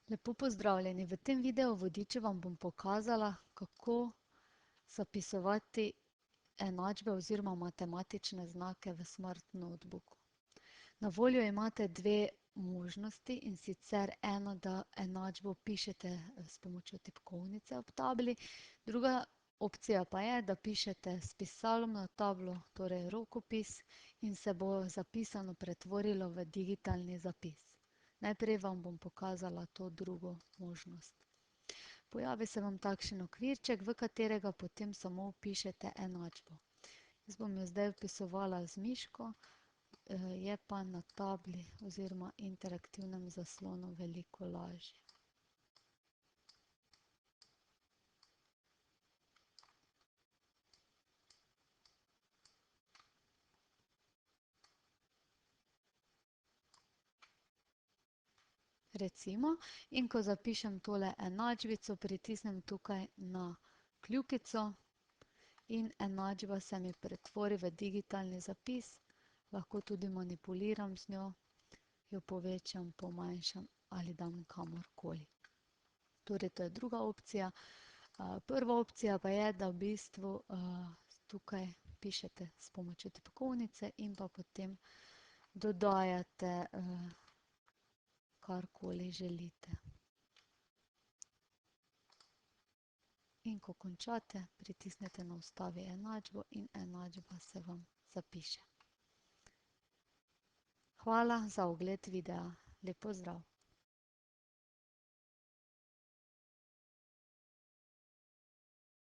Lepo pozdravljeni. V tem videu vodiču vam bom pokazala, kako zapisovati enačbe oziroma matematične znake v Smart Notebooku. Na voljo imate dve možnosti, in sicer eno, da enačbo pišete s pomočjo tipkovnice ob tabli, druga opcija pa je, da pišete s pisalom na tablo, torej rokopis, in se bo zapisano pretvorilo v digitalni zapis. Najprej vam bom pokazala to drugo možnost. Pojavi se vam takšen okvirček, v katerega potem samo vpišete enačbo. Jaz bom jo zdaj vpisovala z miško, je pa na tabli oziroma interaktivnem zaslonu veliko lažje. Recimo, in ko zapišem tole enačbico, pritisnem tukaj na kljukico in enačba se mi pretvori v digitalni zapis. Lahko tudi manipuliram z njo, jo povečam, pomanjšam ali dam kamorkoli. Torej, to je druga opcija. Prva opcija pa je, da v bistvu tukaj pišete s pomočjo tipkovnice in pa potem dodajate karkoli želite. In ko končate, pritisnete na Vstavi enačbo in enačba se vam zapiše. Hvala za ogled videa. Lep pozdrav!